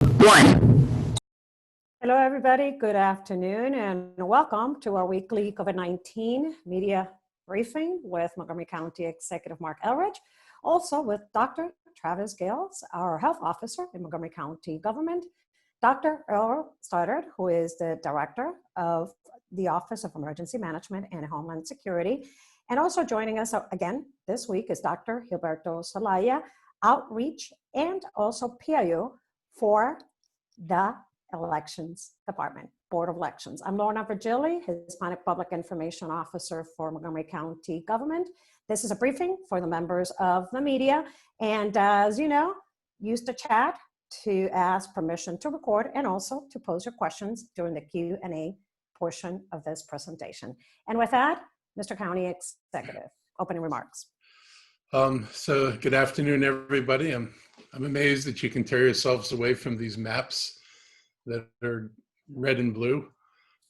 One. Hello, everybody. Good afternoon, and welcome to our weekly COVID-19 media briefing with Montgomery County Executive Marc Elrich, also with Dr. Travis Gayles, our health officer in Montgomery County government, Dr. Earl Stoddard, who is the director of the Office of Emergency Management and Homeland Security. And also joining us again this week is Dr. Gilberto Zelaya, outreach and also PIO for the Elections Department, Board of Elections. I'm Lorna Virgili, Hispanic Public Information Officer for Montgomery County government. This is a briefing for the members of the media. And as you know, use the chat to ask permission to record and also to pose your questions during the Q&A portion of this presentation. And with that, Mr. County Executive, opening remarks. So good afternoon, everybody. I'm amazed that you can tear yourselves away from these maps that are red and blue,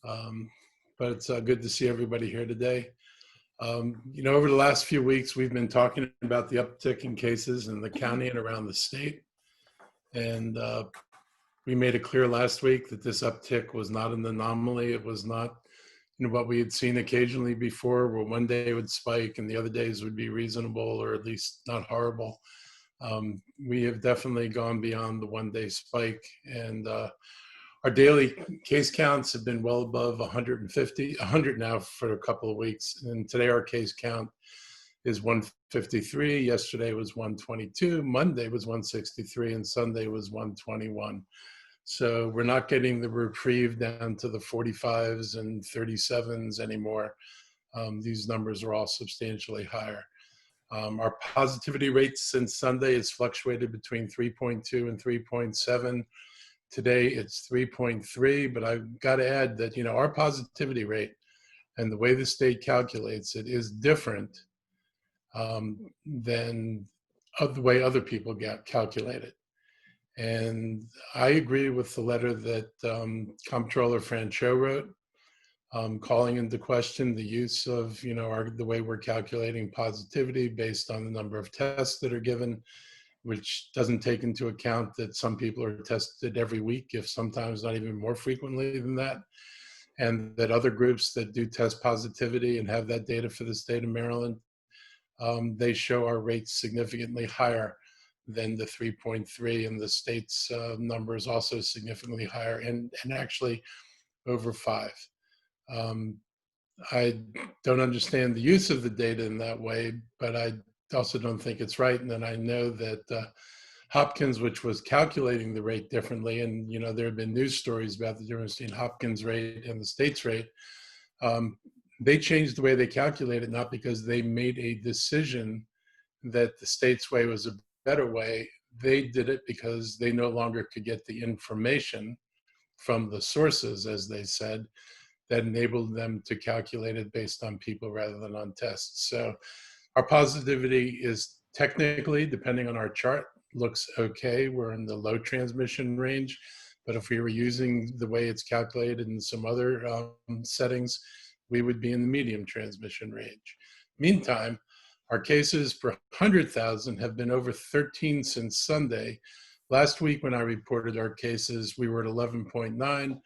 but it's good to see everybody here today. You know, over the last few weeks, we've been talking about the uptick in cases in the county and around the state. And we made it clear last week that this uptick was not an anomaly. It was not, you know, what we had seen occasionally before, where one day it would spike and the other days would be reasonable or at least not horrible. We have definitely gone beyond the one-day spike, and our daily case counts have been well above 100 now for a couple of weeks. And today our case count is 153. Yesterday was 122. Monday was 163, and Sunday was 121. So we're not getting the reprieve down to the 45s and 37s anymore. These numbers are all substantially higher. Our positivity rate since Sunday has fluctuated between 3.2 and 3.7. Today it's 3.3, but I've got to add that, you know, our positivity rate and the way the state calculates it is different than the way other people calculate it. And I agree with the letter that Comptroller Franchot wrote, calling into question the use of, you know, the way we're calculating positivity based on the number of tests that are given, which doesn't take into account that some people are tested every week, if sometimes not even more frequently than that, and that other groups that do test positivity and have that data for the state of Maryland, they show our rates significantly higher than the 3.3, and the state's number is also significantly higher, and actually over 5. I don't understand the use of the data in that way, but I also don't think it's right. And then I know that Hopkins, which was calculating the rate differently, and you know, there have been news stories about the difference between Hopkins rate and the state's rate. They changed the way they calculate it, not because they made a decision that the state's way was a better way. They did it because they no longer could get the information from the sources, as they said, that enabled them to calculate it based on people rather than on tests. So our positivity is technically, depending on our chart, looks okay. We're in the low transmission range, but if we were using the way it's calculated in some other settings, we would be in the medium transmission range. Meantime, our cases per 100,000 have been over 13 since Sunday. Last week when I reported our cases, we were at 11.9,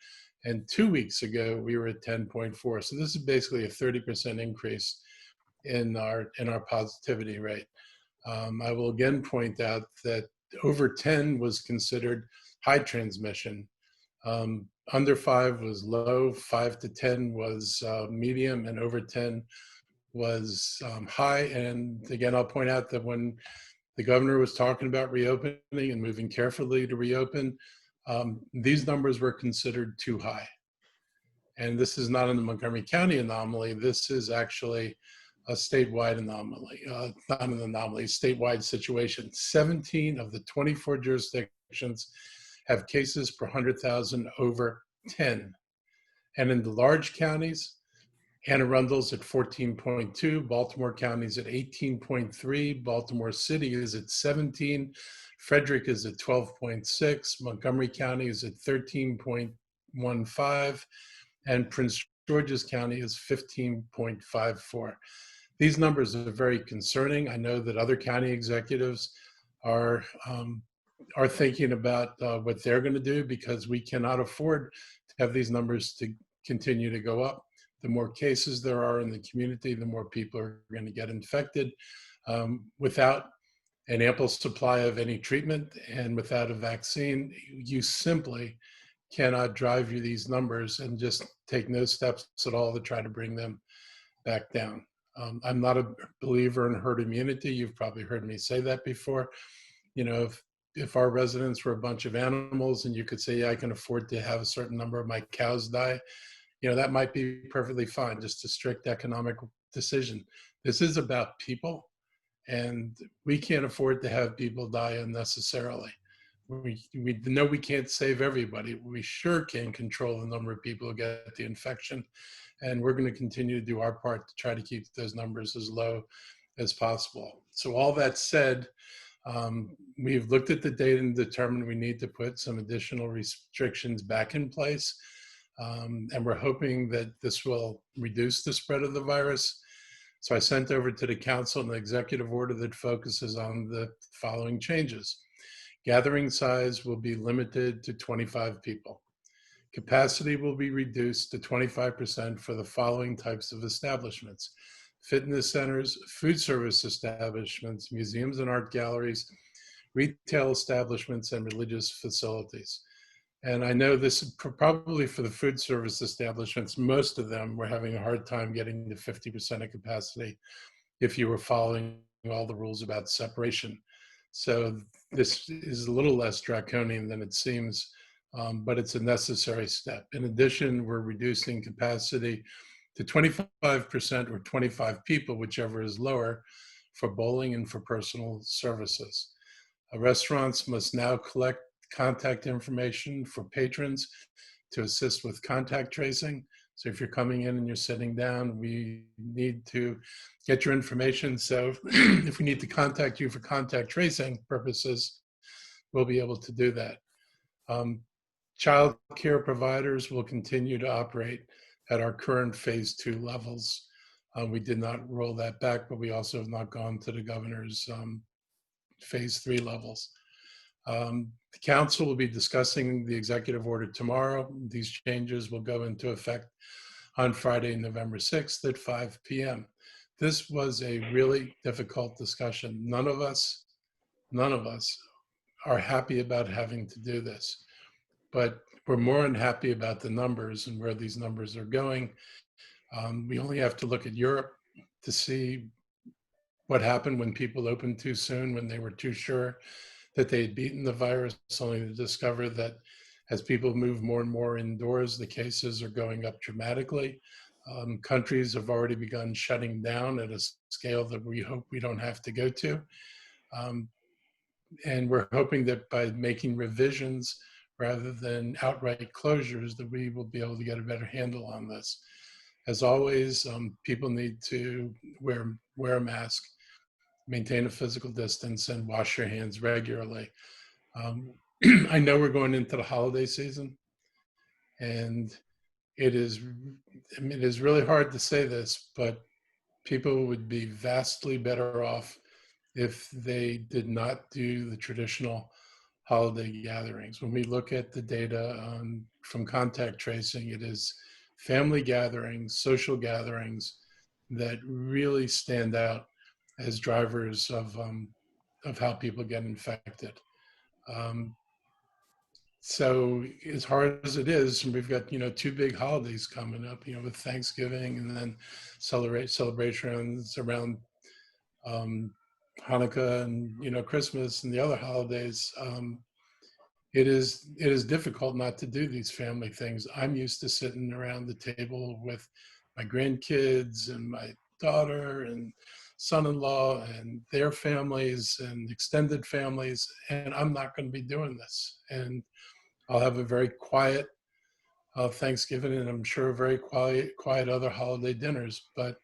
and 2 weeks ago we were at 10.4. So this is basically a 30% increase in our positivity rate. I will again point out that over 10 was considered high transmission. Under 5 was low, 5 to 10 was medium, and over 10 was high. And again, I'll point out that when the governor was talking about reopening and moving carefully to reopen, these numbers were considered too high. And this is not a Montgomery County anomaly. This is actually a statewide anomaly, not an anomaly, statewide situation. 17 of the 24 jurisdictions have cases per 100,000 over 10. And in the large counties, Anne Arundel's at 14.2, Baltimore County is at 18.3, Baltimore City is at 17, Frederick is at 12.6, Montgomery County is at 13.15, and Prince George's County is 15.54. These numbers are very concerning. I know that other county executives are are thinking about what they're going to do, because we cannot afford to have these numbers to continue to go up. The more cases there are in the community, the more people are going to get infected. Without an ample supply of any treatment and without a vaccine, you simply cannot drive you these numbers and just take no steps at all to try to bring them back down. I'm not a believer in herd immunity. You've probably heard me say that before. You know, if our residents were a bunch of animals and you could say, yeah, I can afford to have a certain number of my cows die, you know, that might be perfectly fine, just a strict economic decision. This is about people, and we can't afford to have people die unnecessarily. We know we can't save everybody. We sure can control the number of people who get the infection. And we're going to continue to do our part to try to keep those numbers as low as possible. So all that said, we've looked at the data and determined we need to put some additional restrictions back in place. And we're hoping that this will reduce the spread of the virus. So I sent over to the council an executive order that focuses on the following changes. Gathering size will be limited to 25 people. Capacity will be reduced to 25% for the following types of establishments: fitness centers, food service establishments, museums and art galleries, retail establishments, and religious facilities. And I know this is probably for the food service establishments, most of them were having a hard time getting to 50% of capacity if you were following all the rules about separation. So this is a little less draconian than it seems, but it's a necessary step. In addition, we're reducing capacity to 25% or 25 people, whichever is lower, for bowling and for personal services. Restaurants must now collect contact information for patrons to assist with contact tracing. So if you're coming in and you're sitting down, we need to get your information. So if we need to contact you for contact tracing purposes, we'll be able to do that. Child care providers will continue to operate at our current phase 2 levels. We did not roll that back, but we also have not gone to the governor's phase 3 levels. The council will be discussing the executive order tomorrow. These changes will go into effect on Friday, November 6th at 5 p.m. This was a really difficult discussion. None of us are happy about having to do this, but we're more unhappy about the numbers and where these numbers are going. We only have to look at Europe to see what happened when people opened too soon, when they were too sure that they had beaten the virus, only to discover that as people move more and more indoors, the cases are going up dramatically. Countries have already begun shutting down at a scale that we hope we don't have to go to. And we're hoping that by making revisions rather than outright closures, that we will be able to get a better handle on this. As always, people need to wear a mask, maintain a physical distance, and wash your hands regularly. I know we're going into the holiday season, and it is really hard to say this, but people would be vastly better off if they did not do the traditional holiday gatherings. When we look at the data from contact tracing, it is family gatherings, social gatherings that really stand out as drivers of how people get infected. So as hard as it is, and we've got 2 big holidays coming up, with Thanksgiving and then celebrations around Hanukkah and Christmas and the other holidays. It is difficult not to do these family things. I'm used to sitting around the table with my grandkids and my daughter and son-in-law and their families and extended families, and I'm not going to be doing this. And I'll have a very quiet Thanksgiving, and I'm sure very quiet other holiday dinners. But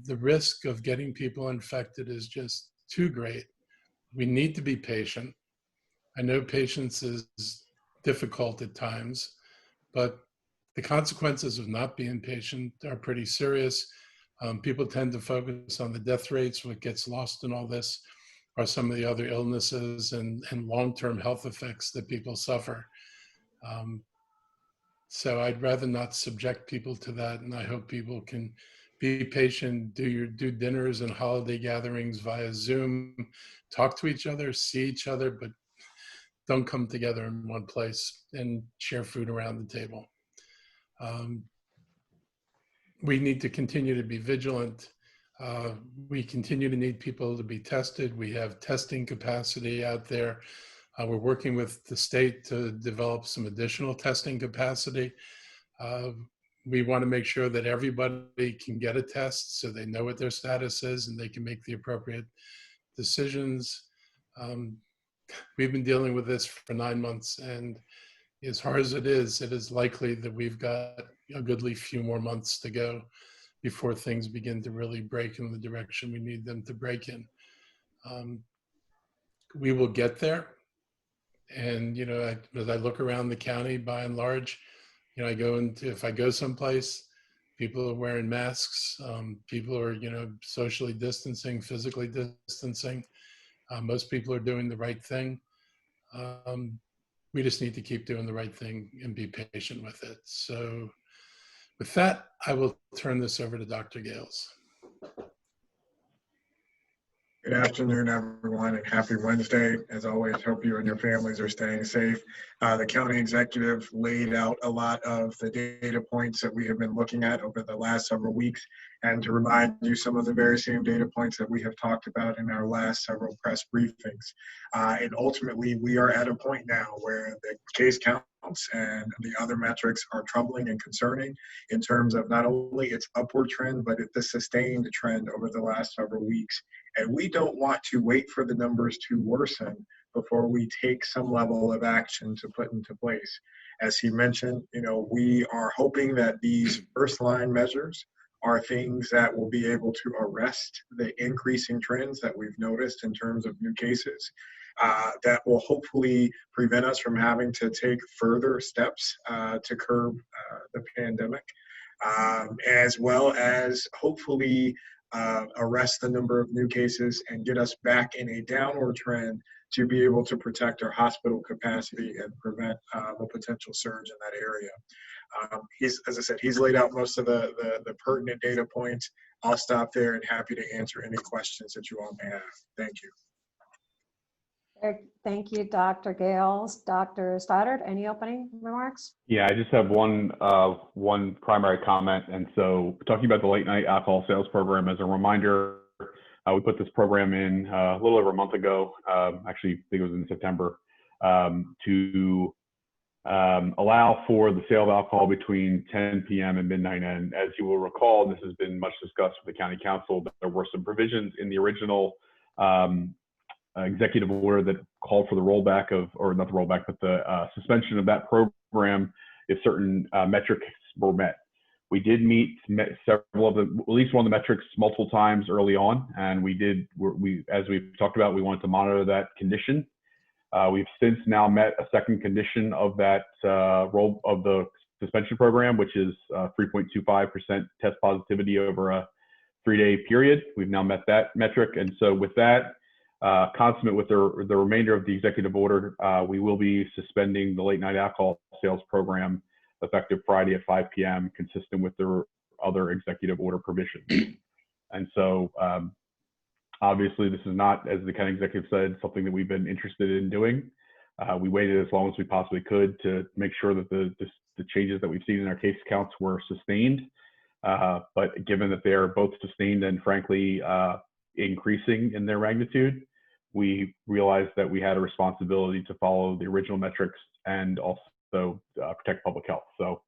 the risk of getting people infected is just too great. We need to be patient. I know patience is difficult at times, but the consequences of not being patient are pretty serious. People tend to focus on the death rates, what gets lost in all this. are some of the other illnesses and long-term health effects that people suffer. So I'd rather not subject people to that, and I hope people can be patient, do dinners and holiday gatherings via Zoom, talk to each other, see each other, but don't come together in one place and share food around the table. We need to continue to be vigilant. We continue to need people to be tested. We have testing capacity out there. We're working with the state to develop some additional testing capacity. We want to make sure that everybody can get a test so they know what their status is and they can make the appropriate decisions. We've been dealing with this for 9 months, and as hard as it is likely that we've got a goodly few more months to go before things begin to really break in the direction we need them to break in. We will get there. And, as I look around the county, by and large, if I go someplace, people are wearing masks. People are, socially distancing, physically distancing. Most people are doing the right thing. We just need to keep doing the right thing and be patient with it. So with that, I will turn this over to Dr. Gayles. Good afternoon, everyone, and happy Wednesday. As always, hope you and your families are staying safe. The county executive laid out a lot of the data points that we have been looking at over the last several weeks, and to remind you some of the very same data points that we have talked about in our last several press briefings. And ultimately, we are at a point now where the case counts and the other metrics are troubling and concerning in terms of not only its upward trend, but the sustained trend over the last several weeks. And we don't want to wait for the numbers to worsen before we take some level of action to put into place. As he mentioned, we are hoping that these first line measures are things that will be able to arrest the increasing trends that we've noticed in terms of new cases. That will hopefully prevent us from having to take further steps to curb the pandemic, as well as hopefully arrest the number of new cases and get us back in a downward trend to be able to protect our hospital capacity and prevent a potential surge in that area. As I said, he's laid out most of the pertinent data points. I'll stop there and happy to answer any questions that you all may have. Thank you. Thank you, Dr. Gayles. Dr. Stoddard, any opening remarks? Yeah, I just have one primary comment. And so talking about the late night alcohol sales program, as a reminder, we put this program in a little over a month ago, actually I think it was in September, to allow for the sale of alcohol between 10 p.m. and midnight. And as you will recall, this has been much discussed with the county council, but there were some provisions in the original executive order that called for the rollback of, or not the rollback, but the suspension of that program if certain metrics were met. We did meet several of the, at least one of the metrics multiple times early on, and as we've talked about, we wanted to monitor that condition. We've since now met a second condition of that of the suspension program, which is 3.25% test positivity over a 3-day period. We've now met that metric, and so with that, consummate with the remainder of the executive order, we will be suspending the late night alcohol sales program effective Friday at 5 p.m., consistent with the other executive order provisions. And so obviously this is not, as the county executive said, something that we've been interested in doing. We waited as long as we possibly could to make sure that the changes that we've seen in our case counts were sustained. But given that they are both sustained and frankly increasing in their magnitude, we realized that we had a responsibility to follow the original metrics and also protect public health. So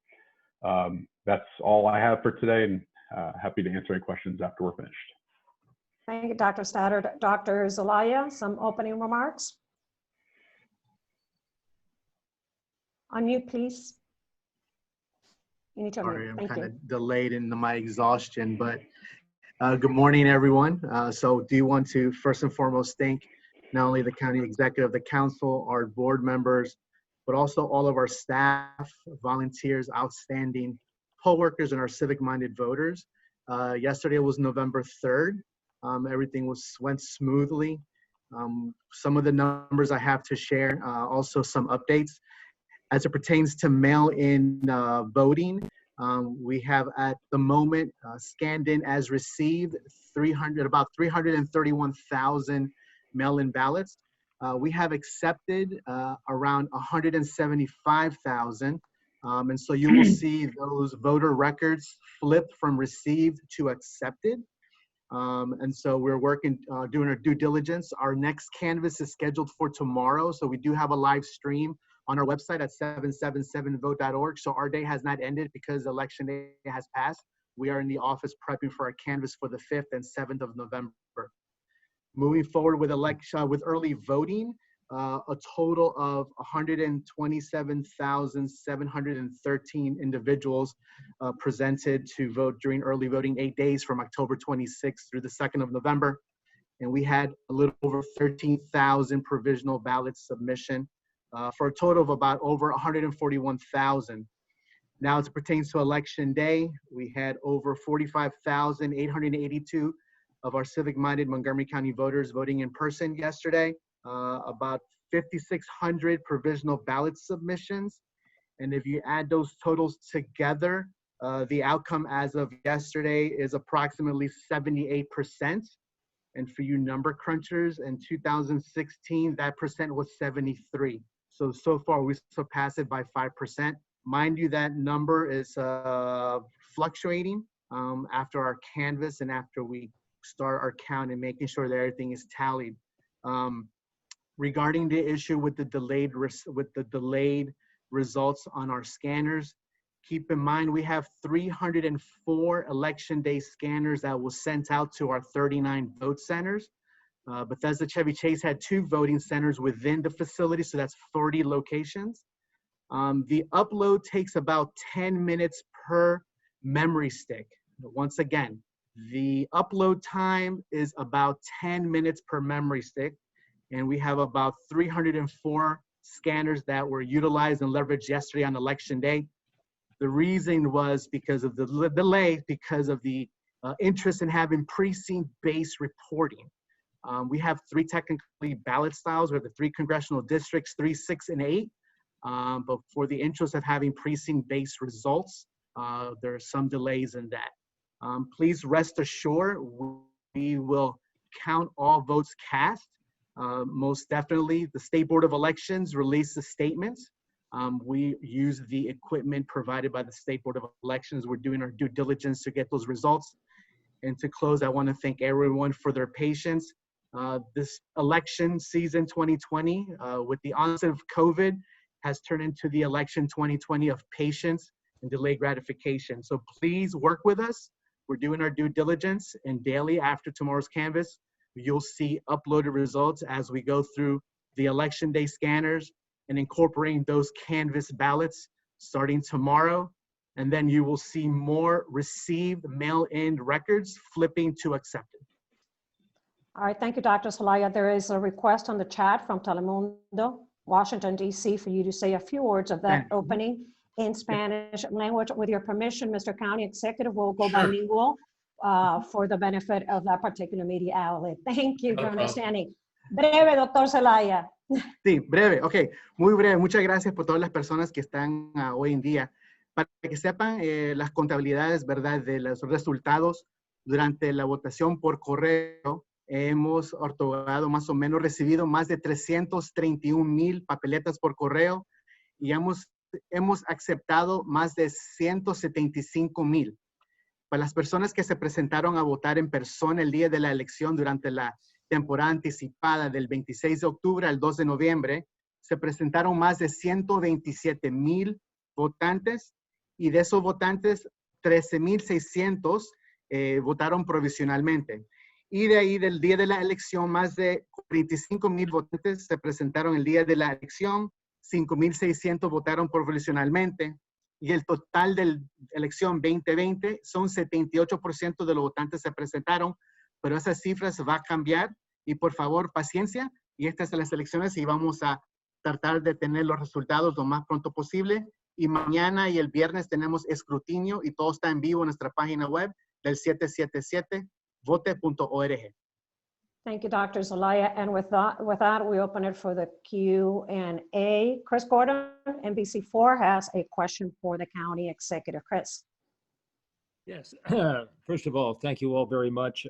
that's all I have for today, and happy to answer any questions after we're finished. Thank you, Dr. Stoddard. Dr. Zelaya, some opening remarks? Unmute, please. You need to unmute. Sorry, I'm Thank kind you. of delayed in my exhaustion, but good morning, everyone. So do you want to first and foremost thank not only the county executive, the council, our board members, but also all of our staff, volunteers, outstanding co-workers, and our civic-minded voters. Yesterday was November 3rd. Everything went smoothly. Some of the numbers I have to share, also some updates. As it pertains to mail-in voting, we have at the moment scanned in as received about 331,000 mail-in ballots. We have accepted around 175,000. And so you will see those voter records flip from received to accepted. And so we're working, doing our due diligence. Our next canvass is scheduled for tomorrow. So we do have a live stream on our website at 777vote.org. So our day has not ended because election day has passed. We are in the office prepping for our canvass for the 5th and 7th of November. Moving forward with with early voting, a total of 127,713 individuals presented to vote during early voting 8 days from October 26th through the 2nd of November. And we had a little over 13,000 provisional ballot submission for a total of about over 141,000. Now, as it pertains to election day, we had over 45,882 of our civic-minded Montgomery County voters voting in person yesterday. About 5,600 provisional ballot submissions. And if you add those totals together, the outcome as of yesterday is approximately 78%. And for you number crunchers, in 2016, that percent was 73. So far we surpassed it by 5%. Mind you, that number is fluctuating after our canvass and after we start our count and making sure that everything is tallied. Regarding the issue with the delayed results on our scanners, keep in mind we have 304 election day scanners that was sent out to our 39 vote centers. Bethesda Chevy Chase had 2 voting centers within the facility, so that's 40 locations. The upload takes about 10 minutes per memory stick. Once again, the upload time is about 10 minutes per memory stick, and we have about 304 scanners that were utilized and leveraged yesterday on election day. The reason was because of the delay, because of the interest in having precinct-based reporting. We have 3 technically ballot styles. We have the 3 congressional districts, 3, 6, and 8. But for the interest of having precinct-based results, there are some delays in that. Please rest assured, we will count all votes cast. Most definitely, the State Board of Elections releases statements. We use the equipment provided by the State Board of Elections. We're doing our due diligence to get those results. And to close, I want to thank everyone for their patience. This election season 2020, with the onset of COVID, has turned into the election 2020 of patience and delayed gratification. So please work with us. We're doing our due diligence, and daily after tomorrow's canvass, you'll see uploaded results as we go through the election day scanners and incorporating those canvass ballots starting tomorrow. And then you will see more received mail-in records flipping to accepted. All right, thank you, Dr. Zelaya. There is a request on the chat from Telemundo, Washington, D.C., for you to say a few words of that opening in Spanish language. With your permission, Mr. County Executive, will go bilingual for the benefit of that particular media outlet. Thank you for understanding. Breve, Dr. Zelaya. Sí, breve, ok, muy breve. Muchas gracias por todas las personas que están hoy en día. Para que sepan las contabilidades, ¿verdad?, de los resultados durante la votación por correo, hemos otorgado más o menos, recibido más de 331,000 papeletas por correo y hemos aceptado más de 175,000. Para las personas que se presentaron a votar en persona el día de la elección durante la temporada anticipada del 26 de octubre al 2 de noviembre, se presentaron más de 127,000 votantes y de esos votantes, 13,600 votaron provisionalmente. Y de ahí, del día de la elección, más de 45,000 votantes se presentaron el día de la elección, 5,600 votaron provisionalmente, y el total de la elección 2020 son 78% de los votantes se presentaron, pero esas cifras van a cambiar, y por favor, paciencia, y estas son las elecciones, y vamos a tratar de tener los resultados lo más pronto posible, y mañana y el viernes tenemos escrutinio, y todo está en vivo en nuestra página web del 777vote.org. Thank you, Dr. Zelaya. And with that, we open it for the Q&A. Chris Gordon, NBC4, has a question for the county executive. Chris. Yes. First of all, thank you all very much.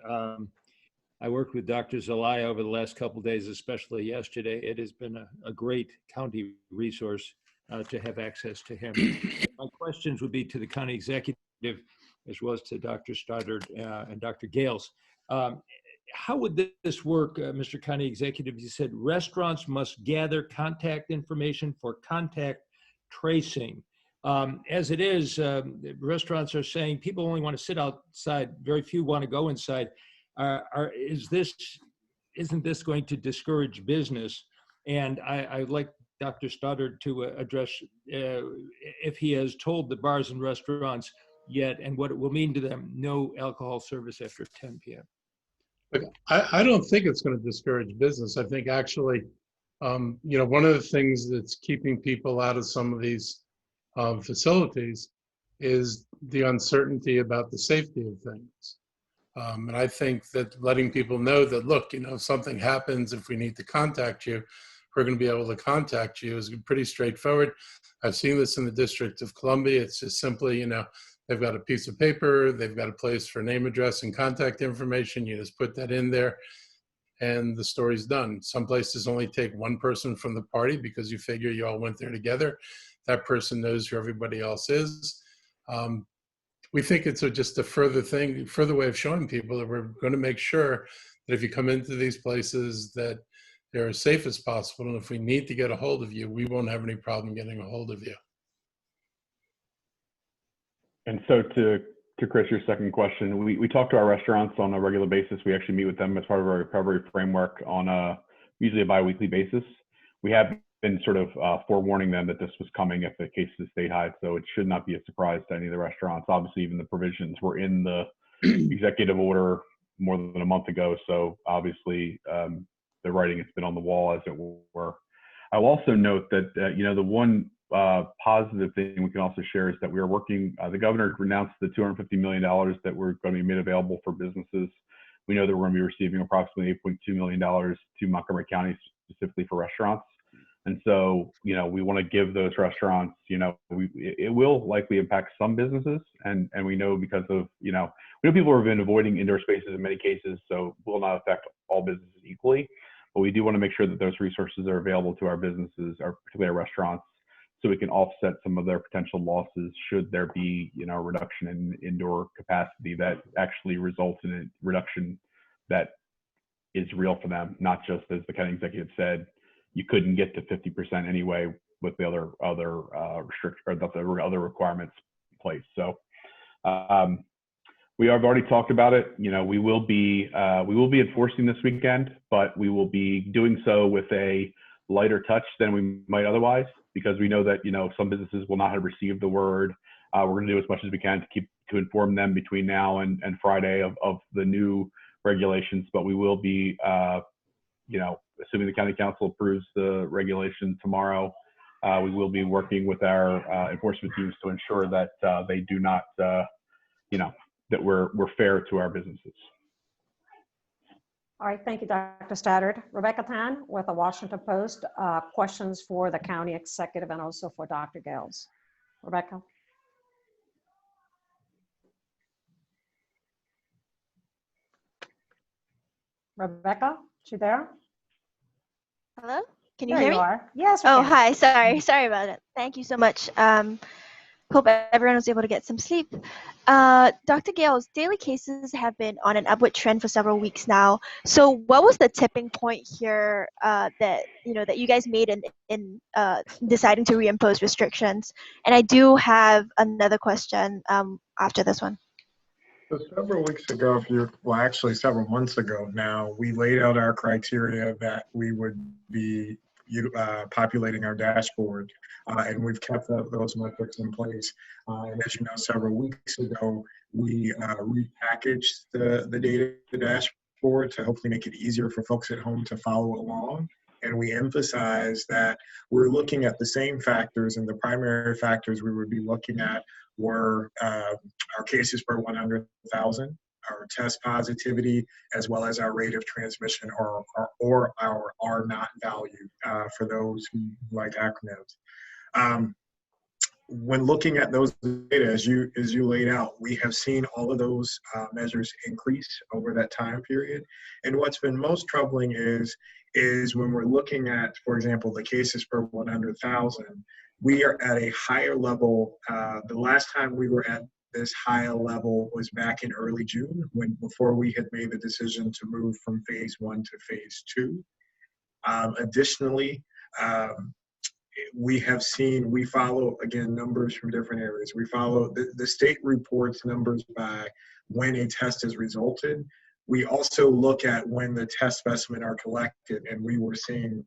I worked with Dr. Zelaya over the last couple of days, especially yesterday. It has been a great county resource to have access to him. My questions would be to the county executive as well as to Dr. Stoddard and Dr. Gayles. How would this work, Mr. County Executive? You said restaurants must gather contact information for contact tracing. As it is, restaurants are saying people only want to sit outside. Very few want to go inside. Isn't this going to discourage business? And I'd like Dr. Stoddard to address if he has told the bars and restaurants yet and what it will mean to them, no alcohol service after 10 p.m. Look, I don't think it's going to discourage business. I think actually, one of the things that's keeping people out of some of these facilities is the uncertainty about the safety of things. And I think that letting people know that, look, if something happens, if we need to contact you, we're going to be able to contact you is pretty straightforward. I've seen this in the District of Columbia. It's just simply, they've got a piece of paper, they've got a place for name, address, and contact information. You just put that in there and the story's done. Some places only take one person from the party because you figure you all went there together. That person knows who everybody else is. We think it's just a further way of showing people that we're going to make sure that if you come into these places that they're as safe as possible. And if we need to get a hold of you, we won't have any problem getting a hold of you. And so to Chris, your second question, we talk to our restaurants on a regular basis. We actually meet with them as part of our recovery framework on usually a bi-weekly basis. We have been sort of forewarning them that this was coming if the cases stayed high. So it should not be a surprise to any of the restaurants. Obviously, even the provisions were in the executive order more than a month ago. So obviously, the writing has been on the wall, as it were. I'll also note that, the one positive thing we can also share is that we are working, the governor announced the $250 million that we're going to be made available for businesses. We know that we're going to be receiving approximately $8.2 million to Montgomery County specifically for restaurants. And so, we want to give those restaurants, it will likely impact some businesses. And we know because of, we know people have been avoiding indoor spaces in many cases, so it will not affect all businesses equally. But we do want to make sure that those resources are available to our businesses, or particularly our restaurants, so we can offset some of their potential losses should there be, a reduction in indoor capacity that actually results in a reduction that is real for them, not just, as the county executive said, you couldn't get to 50% anyway with the other requirements in place. So we have already talked about it. We will be enforcing this weekend, but we will be doing so with a lighter touch than we might otherwise, because we know that some businesses will not have received the word. We're going to do as much as we can to inform them between now and Friday of the new regulations. But we will be, assuming the county council approves the regulation tomorrow, we will be working with our enforcement teams to ensure that they do not, that we're fair to our businesses. All right, thank you, Dr. Stoddard. Rebecca Tan with the Washington Post, questions for the county executive and also for Dr. Gayles. Rebecca. Rebecca, is she there? Hello? Can you There hear you me? are. Yes, we Oh, can. hi. Sorry about it. Thank you so much. Hope everyone was able to get some sleep. Dr. Gayles, daily cases have been on an upward trend for several weeks now. So what was the tipping point here that you guys made in deciding to reimpose restrictions? And I do have another question after this one. So several weeks ago, actually several months ago now, we laid out our criteria that we would be populating our dashboard, and we've kept those metrics in place. And as you know, several weeks ago, we repackaged the data dashboard to hopefully make it easier for folks at home to follow along. And we emphasize that we're looking at the same factors, and the primary factors we would be looking at were our cases per 100,000, our test positivity, as well as our rate of transmission, or our R naught value for those who like acronyms. When looking at those data, as you laid out, we have seen all of those measures increase over that time period. And what's been most troubling is when we're looking at, for example, the cases per 100,000, we are at a higher level. The last time we were at this higher level was back in early June, before we had made the decision to move from phase 1 to phase 2. Additionally, we have seen, we follow, again, numbers from different areas. We follow the state reports numbers by when a test is resulted. We also look at when the test specimen are collected, and we were seeing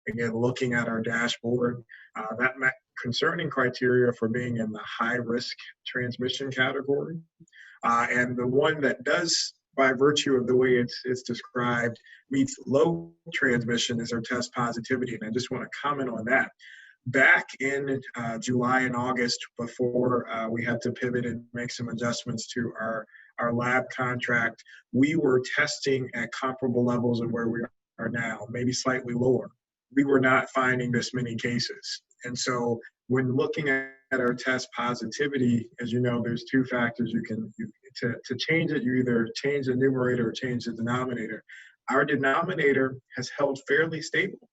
again, looking at our dashboard, that concerning criteria for being in the high risk transmission category. And the one that does, by virtue of the way it's described, meets low transmission is our test positivity. And I just want to comment on that. Back in July and August, before we had to pivot and make some adjustments to our lab contract, we were testing at comparable levels of where we are now, maybe slightly lower. We were not finding this many cases. And so when looking at our test positivity, as you know, there's two factors to change it. You either change the numerator or change the denominator. Our denominator has held fairly stable,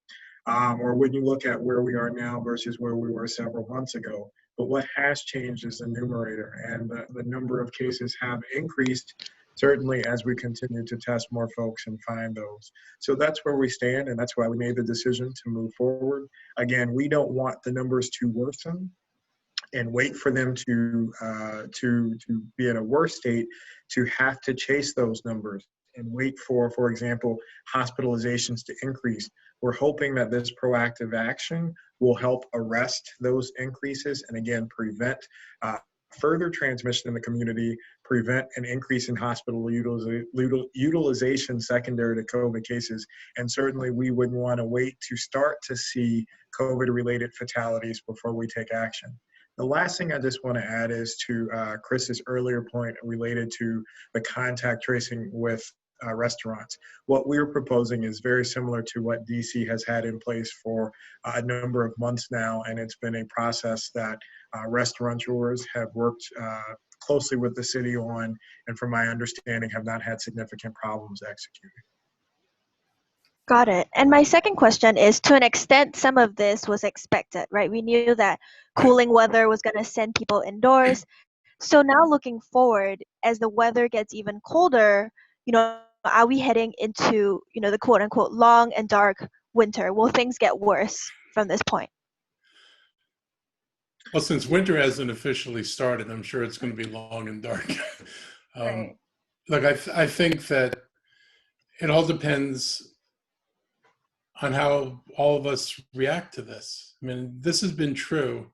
or when you look at where we are now versus where we were several months ago. But what has changed is the numerator, and the number of cases have increased, certainly as we continue to test more folks and find those. So that's where we stand, and that's why we made the decision to move forward. Again, we don't want the numbers to worsen and wait for them to be in a worse state, to have to chase those numbers and wait for example, hospitalizations to increase. We're hoping that this proactive action will help arrest those increases and, again, prevent further transmission in the community, prevent an increase in hospital utilization secondary to COVID cases. And certainly we wouldn't want to wait to start to see COVID-related fatalities before we take action. The last thing I just want to add is to Chris's earlier point related to the contact tracing with restaurants. What we're proposing is very similar to what DC has had in place for a number of months now, and it's been a process that restaurateurs have worked closely with the city on, and from my understanding have not had significant problems executing. Got it. And my second question is, to an extent, some of this was expected, right? We knew that cooling weather was going to send people indoors. So now looking forward, as the weather gets even colder, are we heading into, the quote unquote long and dark winter? Will things get worse from this point? Well, since winter hasn't officially started, I'm sure it's going to be long and dark. Right. Look, I think that it all depends on how all of us react to this. I mean, this has been true,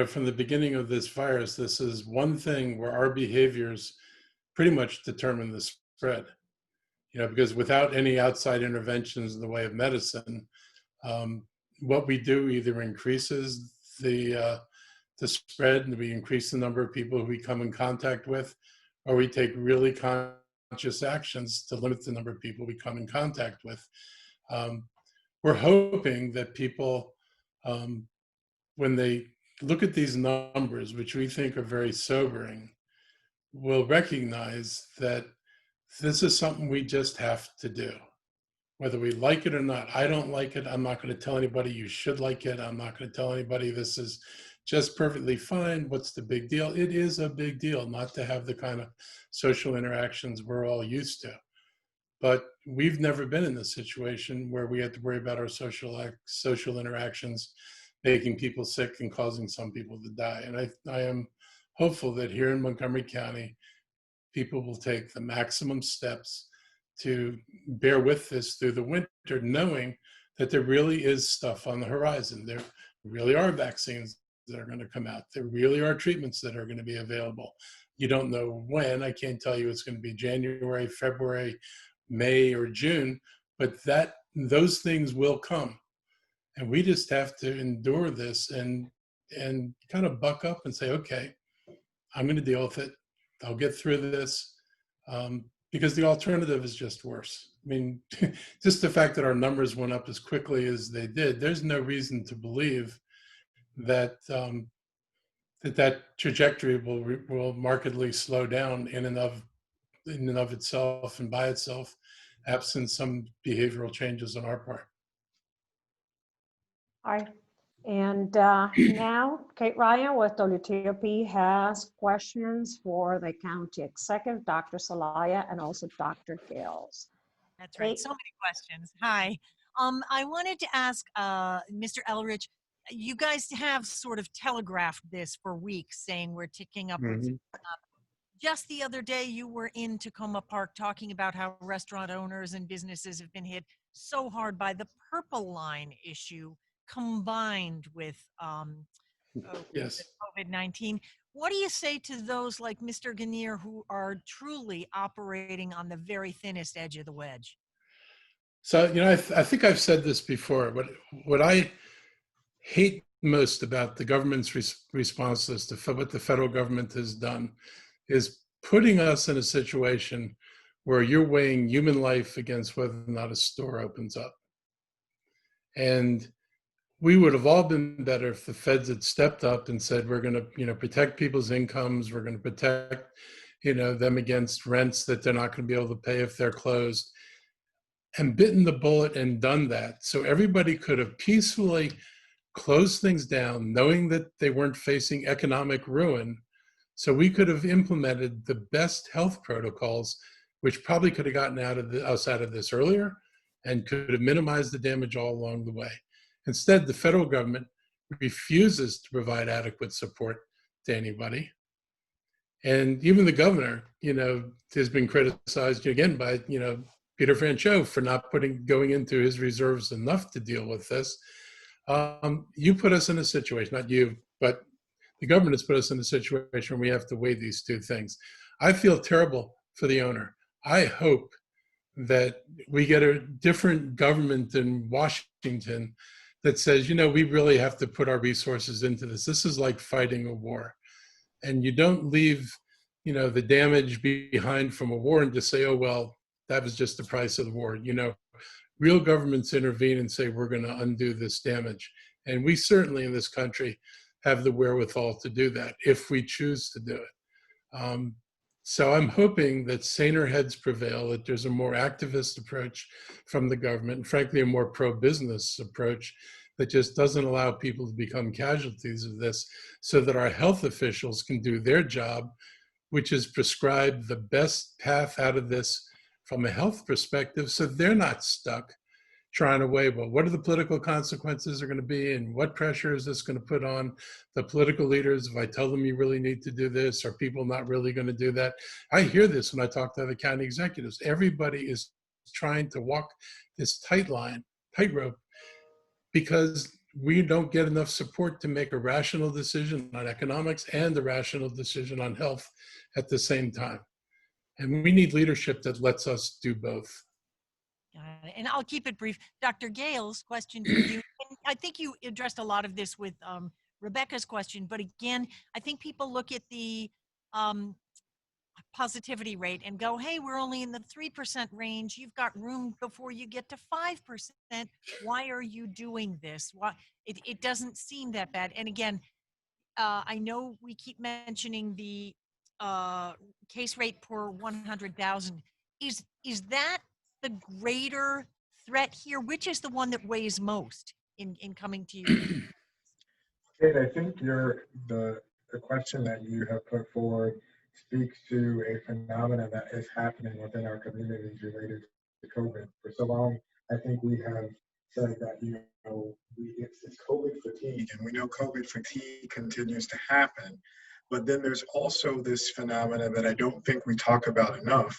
from the beginning of this virus. This is one thing where our behaviors pretty much determine the spread, because without any outside interventions in the way of medicine, what we do either increases the spread, and we increase the number of people who we come in contact with, or we take really conscious actions to limit the number of people we come in contact with. We're hoping that people, when they look at these numbers, which we think are very sobering, will recognize that this is something we just have to do, whether we like it or not. I don't like it. I'm not going to tell anybody you should like it. I'm not going to tell anybody this is just perfectly fine. What's the big deal? It is a big deal not to have the kind of social interactions we're all used to. But we've never been in this situation where we had to worry about our social interactions making people sick and causing some people to die. And I am hopeful that here in Montgomery County, people will take the maximum steps to bear with this through the winter, knowing that there really is stuff on the horizon. There really are vaccines that are going to come out. There really are treatments that are going to be available. You don't know when. I can't tell you it's going to be January, February, May, or June, but those things will come. And we just have to endure this and kind of buck up and say, okay, I'm going to deal with it. I'll get through this, because the alternative is just worse. I mean, just the fact that our numbers went up as quickly as they did, there's no reason to believe that that trajectory will markedly slow down in and of itself and by itself, absent some behavioral changes on our part. All right. And now Kate Ryan with WTOP has questions for the county executive, Dr. Zelaya, and also Dr. Gayles. That's right. So many questions. Hi. I wanted to ask Mr. Elrich, you guys have sort of telegraphed this for weeks, saying we're ticking up. Just the other day, you were in Tacoma Park talking about how restaurant owners and businesses have been hit so hard by the Purple Line issue combined with Yes. COVID-19. What do you say to those like Mr. Ganir who are truly operating on the very thinnest edge of the wedge? So, I think I've said this before, but what I hate most about the government's response to what the federal government has done is putting us in a situation where you're weighing human life against whether or not a store opens up. And we would have all been better if the feds had stepped up and said, we're going to, protect people's incomes. We're going to protect, them against rents that they're not going to be able to pay if they're closed, and bitten the bullet and done that. So everybody could have peacefully closed things down, knowing that they weren't facing economic ruin. So we could have implemented the best health protocols, which probably could have gotten us out of this earlier and could have minimized the damage all along the way. Instead, the federal government refuses to provide adequate support to anybody. And even the governor, has been criticized again by, Peter Franchot for not going into his reserves enough to deal with this. You put us in a situation, not you, but the government has put us in a situation where we have to weigh these two things. I feel terrible for the owner. I hope that we get a different government in Washington that says, we really have to put our resources into this. This is like fighting a war. And you don't leave, the damage behind from a war and just say, oh, well, that was just the price of the war. Real governments intervene and say, we're going to undo this damage. And we certainly in this country have the wherewithal to do that if we choose to do it. So I'm hoping that saner heads prevail, that there's a more activist approach from the government, and frankly, a more pro-business approach that just doesn't allow people to become casualties of this, so that our health officials can do their job, which is prescribe the best path out of this from a health perspective, so they're not stuck trying to weigh, well, what are the political consequences are going to be, and what pressure is this going to put on the political leaders if I tell them you really need to do this? Are people not really going to do that? I hear this when I talk to other county executives. Everybody is trying to walk this tightrope, because we don't get enough support to make a rational decision on economics and a rational decision on health at the same time. And we need leadership that lets us do both. And I'll keep it brief. Dr. Gayles, question for you. And I think you addressed a lot of this with Rebecca's question, but again, I think people look at the positivity rate and go, hey, we're only in the 3% range. You've got room before you get to 5%. Why are you doing this? Why? It doesn't seem that bad. And again, I know we keep mentioning the case rate per 100,000. Is that the greater threat here? Which is the one that weighs most in coming to you? Kate, I think the question that you have put forward speaks to a phenomenon that is happening within our communities related to COVID. For so long, I think we have said that, it's COVID fatigue, and we know COVID fatigue continues to happen. But then there's also this phenomenon that I don't think we talk about enough,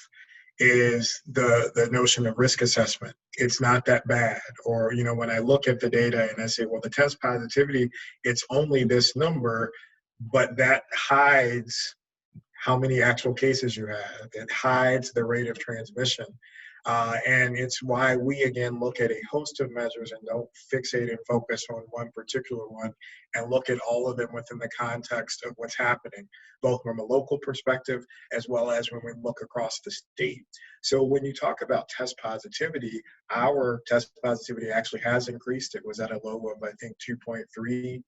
is the notion of risk assessment. It's not that bad. Or, when I look at the data and I say, well, the test positivity, it's only this number, but that hides how many actual cases you have. It hides the rate of transmission. And it's why we, again, look at a host of measures and don't fixate and focus on one particular one, and look at all of them within the context of what's happening, both from a local perspective as well as when we look across the state. So when you talk about test positivity, our test positivity actually has increased. It was at a low of, I think, 2.3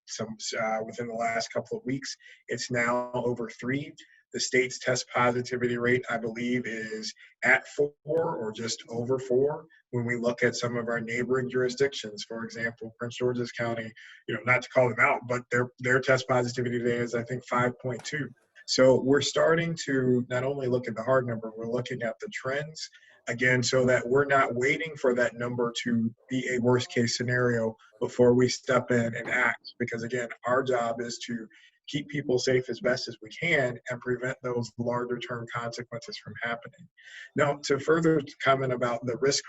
within the last couple of weeks. It's now over 3. The state's test positivity rate, I believe, is at 4 or just over 4. When we look at some of our neighboring jurisdictions, for example, Prince George's County, not to call them out, but their test positivity today is, I think, 5.2. So we're starting to not only look at the hard number, we're looking at the trends, again, so that we're not waiting for that number to be a worst case scenario before we step in and act. Because, again, our job is to keep people safe as best as we can and prevent those larger term consequences from happening. Now, to further comment about the risk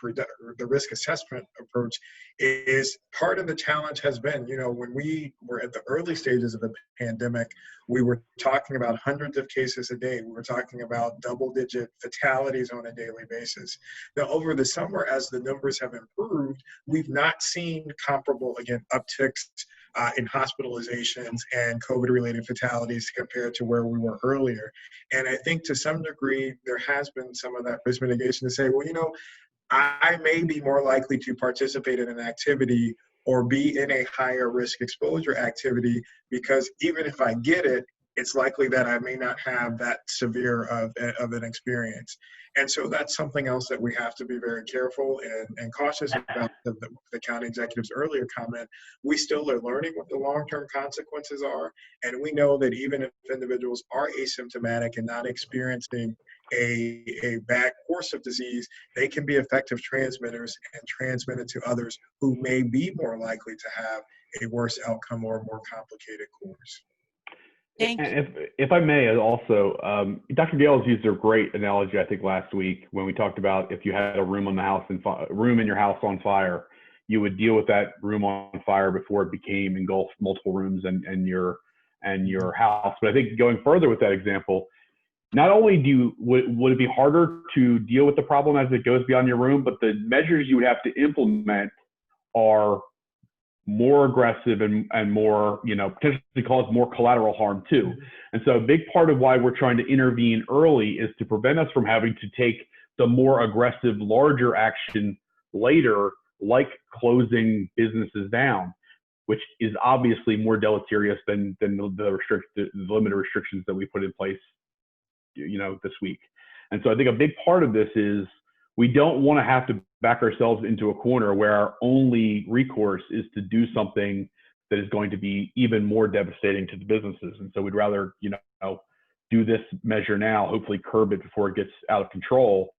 assessment approach, is part of the challenge has been, when we were at the early stages of the pandemic, we were talking about hundreds of cases a day. We were talking about double-digit fatalities on a daily basis. Now, over the summer, as the numbers have improved, we've not seen comparable, again, upticks in hospitalizations and COVID-related fatalities compared to where we were earlier. And I think to some degree, there has been some of that risk mitigation to say, well, I may be more likely to participate in an activity or be in a higher risk exposure activity, because even if I get it, it's likely that I may not have that severe of an experience. And so that's something else that we have to be very careful and cautious about. The county executive's earlier comment, we still are learning what the long-term consequences are. And we know that even if individuals are asymptomatic and not experiencing a bad course of disease, they can be effective transmitters and transmit it to others who may be more likely to have a worse outcome or a more complicated course. Thank you. If I may also, Dr. Gayles used a great analogy, I think, last week when we talked about if you had a room in your house on fire, you would deal with that room on fire before it became engulfed multiple rooms and your house. But I think going further with that example, not only would it be harder to deal with the problem as it goes beyond your room, but the measures you would have to implement are more aggressive and more, potentially cause more collateral harm too. And so a big part of why we're trying to intervene early is to prevent us from having to take the more aggressive, larger action later, like closing businesses down, which is obviously more deleterious than the limited restrictions that we put in place, this week. And so I think a big part of this is we don't want to have to back ourselves into a corner where our only recourse is to do something that is going to be even more devastating to the businesses. And so we'd rather, do this measure now, hopefully curb it before it gets out of control,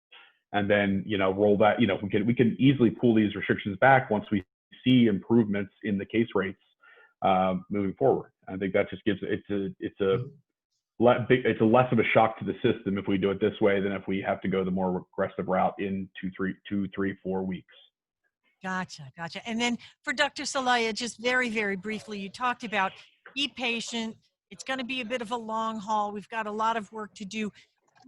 and then, roll that, we can easily pull these restrictions back once we see improvements in the case rates moving forward. I think that just gives it's a less of a shock to the system if we do it this way than if we have to go the more aggressive route in 2, 3, 4 weeks. Gotcha. And then for Dr. Zelaya, just very, very briefly, you talked about be patient. It's going to be a bit of a long haul. We've got a lot of work to do.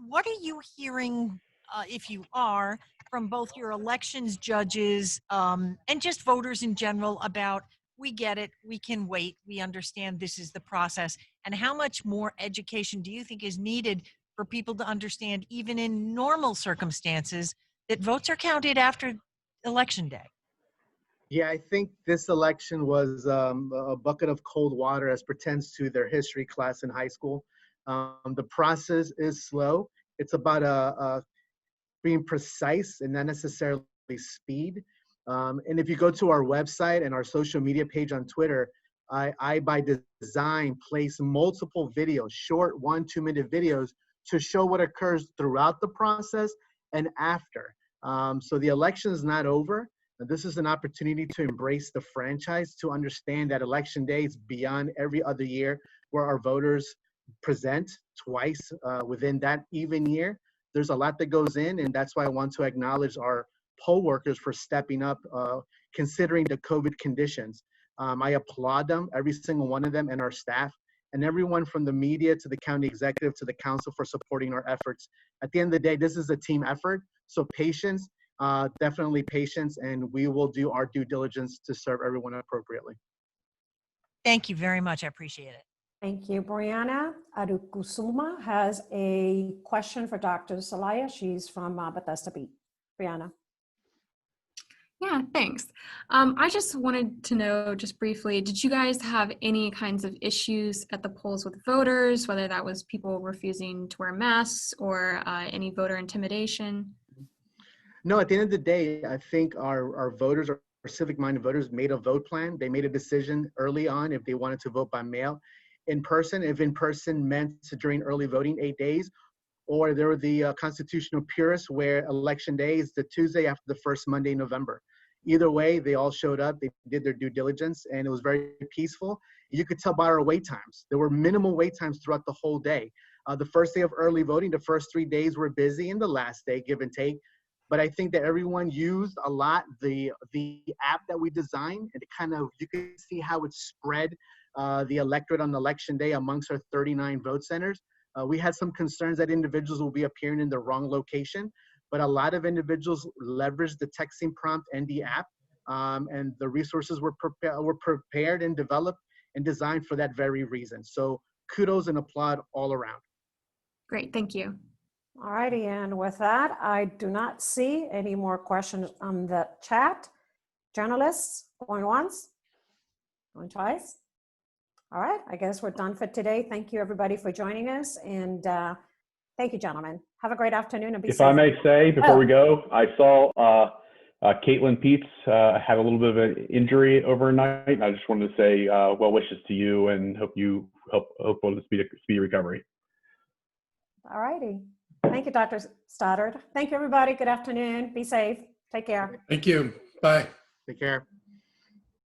What are you hearing, if you are, from both your elections judges and just voters in general about, we get it, we can wait, we understand this is the process, and how much more education do you think is needed for people to understand, even in normal circumstances, that votes are counted after Election Day? Yeah, I think this election was a bucket of cold water as pertains to their history class in high school. The process is slow. It's about being precise and not necessarily speed. And if you go to our website and our social media page on Twitter, I by design place multiple videos, short 1-2 minute videos, to show what occurs throughout the process and after. So the election is not over. This is an opportunity to embrace the franchise, to understand that Election Day is beyond every other year where our voters present twice within that even year. there's a lot that goes in, and that's why I want to acknowledge our poll workers for stepping up, considering the COVID conditions. I applaud them, every single one of them, and our staff, and everyone from the media to the county executive to the council for supporting our efforts. At the end of the day, this is a team effort, so patience, definitely patience, and we will do our due diligence to serve everyone appropriately. Thank you very much. I appreciate it. Thank you. Brianna Adukusuma has a question for Dr. Zelaya. She's from Bethesda Beach. Brianna. Yeah, thanks. I just wanted to know, just briefly, did you guys have any kinds of issues at the polls with voters, whether that was people refusing to wear masks or any voter intimidation? No, at the end of the day, I think our voters, our civic-minded voters, made a vote plan. They made a decision early on if they wanted to vote by mail. In person, if in person meant during early voting 8 days, or there were the constitutional purists where election day is the Tuesday after the first Monday in November. Either way, they all showed up, they did their due diligence, and it was very peaceful. You could tell by our wait times. There were minimal wait times throughout the whole day. The first day of early voting, the first 3 days were busy, and the last day, give and take. But I think that everyone used a lot the app that we designed, and it kind of, you can see how it spread the electorate on election day amongst our 39 vote centers. We had some concerns that individuals will be appearing in the wrong location, but a lot of individuals leveraged the texting prompt and the app, and the resources were prepared and developed and designed for that very reason. So kudos and applaud all around. Great, thank you. All righty, and with that, I do not see any more questions on the chat. Journalists, going once, going twice. All right, I guess we're done for today. Thank you, everybody, for joining us, and thank you, gentlemen. Have a great afternoon and be safe. If I may say, before we go, I saw Caitlin Peets had a little bit of an injury overnight. I just wanted to say well wishes to you and hope on a speedy recovery. All righty. Thank you, Dr. Stoddard. Thank you, everybody. Good afternoon. Be safe. Take care. Thank you. Bye. Take care.